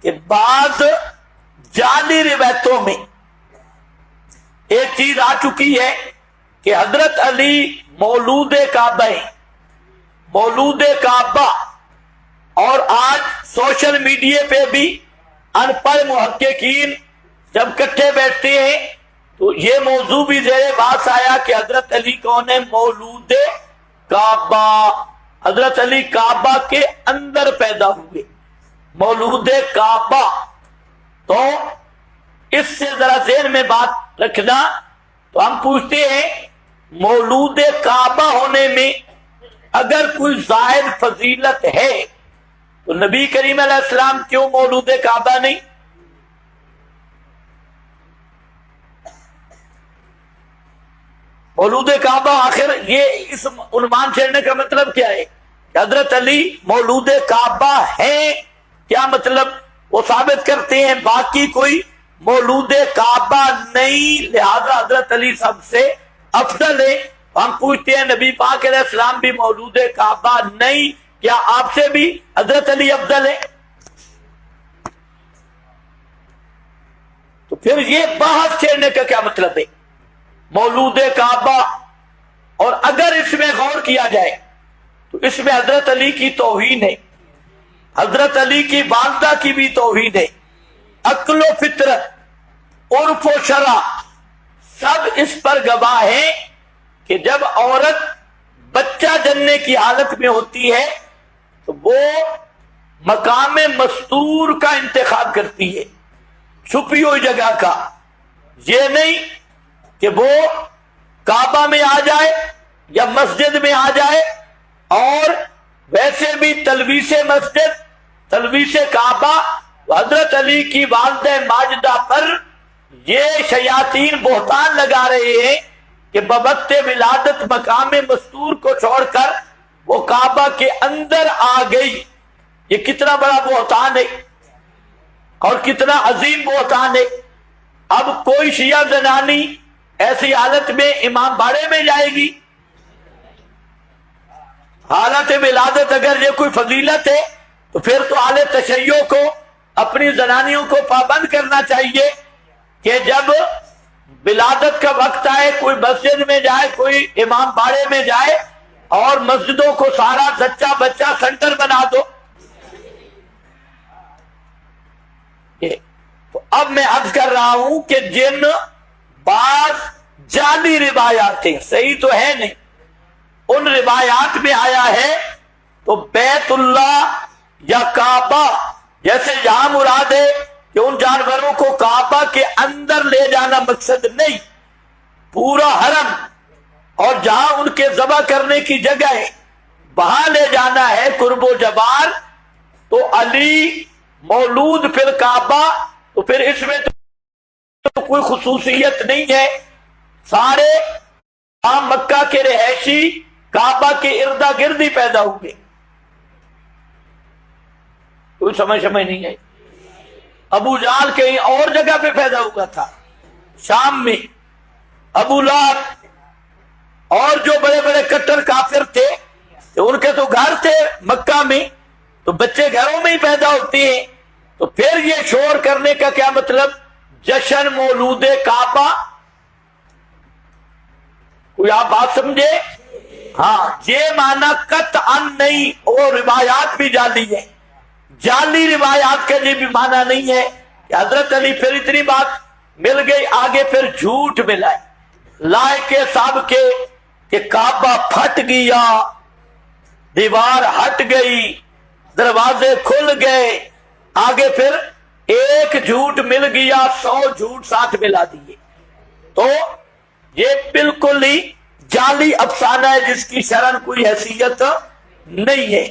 کہ بعض جعلی روایتوں میں ایک چیز آ چکی ہے کہ حضرت علی مولود کعبہ ہیں، مولود کعبہ، اور آج سوشل میڈیا پہ بھی ان پڑھ محققین جب کٹھے بیٹھتے ہیں تو یہ موضوع بھی زیر بحث آیا کہ حضرت علی کون ہے؟ مولود کعبہ۔ حضرت علی کعبہ کے اندر پیدا ہوئے، مولود کعبہ۔ تو اس سے ذرا ذہن میں بات رکھنا۔ تو ہم پوچھتے ہیں مولود کعبہ ہونے میں اگر کوئی زائد فضیلت ہے تو نبی کریم علیہ السلام کیوں مولود کعبہ نہیں؟ مولود کعبہ، آخر یہ اس عنوان چھیڑنے کا مطلب کیا ہے کہ حضرت علی مولود کعبہ ہیں؟ کیا مطلب؟ وہ ثابت کرتے ہیں باقی کوئی مولود کعبہ نہیں، لہذا حضرت علی سب سے افضل ہے۔ ہم پوچھتے ہیں نبی پاک علیہ السلام بھی مولود کعبہ نہیں، کیا آپ سے بھی حضرت علی افضل ہے؟ تو پھر یہ بحث چھیڑنے کا کیا مطلب ہے مولود کعبہ؟ اور اگر اس میں غور کیا جائے تو اس میں حضرت علی کی توہین ہے، حضرت علی کی والدہ کی بھی توہین ہے۔ عقل و فطرت، عرف و شرع سب اس پر گواہ ہیں کہ جب عورت بچہ جننے کی حالت میں ہوتی ہے تو وہ مقام مستور کا انتخاب کرتی ہے، چھپی ہوئی جگہ کا۔ یہ نہیں کہ وہ کعبہ میں آ جائے یا مسجد میں آ جائے، اور ویسے بھی تلبیس مسجد، تلبیس کعبہ، حضرت علی کی والدہ ماجدہ پر یہ شیاطین بہتان لگا رہے ہیں کہ بوقت ولادت مقام مستور کو چھوڑ کر وہ کعبہ کے اندر آ گئی۔ یہ کتنا بڑا بہتان ہے اور کتنا عظیم بہتان ہے۔ اب کوئی شیعہ زنانی ایسی حالت میں امام باڑے میں جائے گی؟ حالت ولادت اگر یہ کوئی فضیلت ہے تو پھر تو اہل تشیع کو اپنی زنانیوں کو پابند کرنا چاہیے کہ جب ولادت کا وقت آئے کوئی مسجد میں جائے، کوئی امام باڑے میں جائے، اور مسجدوں کو سارا سچا بچہ سینٹر بنا دو۔ تو اب میں عرض کر رہا ہوں کہ جن بعض جعلی روایاتیں صحیح تو ہے نہیں، ان روایات میں آیا ہے تو بیت اللہ یا کعبہ، جیسے یہاں مراد ہے کہ ان جانوروں کو کعبہ کے اندر لے جانا مقصد نہیں، پورا حرم اور جہاں ان کے ذبح کرنے کی جگہ ہے وہاں لے جانا ہے قرب و جبار۔ تو علی مولود پھر کعبہ، تو پھر اس میں تو کوئی خصوصیت نہیں ہے، سارے مکہ کے رہائشی کعبہ کے اردا گرد ہی پیدا ہوئے۔ کوئی سمجھ نہیں ہے؟ ابو جہل کہیں اور جگہ پہ پیدا ہوا تھا، شام میں۔ ابو لہب اور جو بڑے بڑے کٹر کافر تھے ان کے تو گھر تھے مکہ میں، تو بچے گھروں میں ہی پیدا ہوتے ہیں۔ تو پھر یہ شور کرنے کا کیا مطلب؟ جشن مولود کعبہ، کوئی آپ بات سمجھے؟ ہاں، یہ معنی قطعا نہیں، اور روایات بھی جعلی ہے، جعلی روایات کے لیے بھی معنی نہیں ہے کہ حضرت علی پھر اتنی بات مل گئی، آگے پھر جھوٹ ملا ہے لائے کے صاحب کے کہ کعبہ پھٹ گیا، دیوار ہٹ گئی، دروازے کھل گئے، آگے پھر ایک جھوٹ مل گیا، 100 جھوٹ ساتھ ملا دیے۔ تو یہ بالکل ہی جعلی افسانہ ہے جس کی شرعاً کوئی حیثیت نہیں ہے۔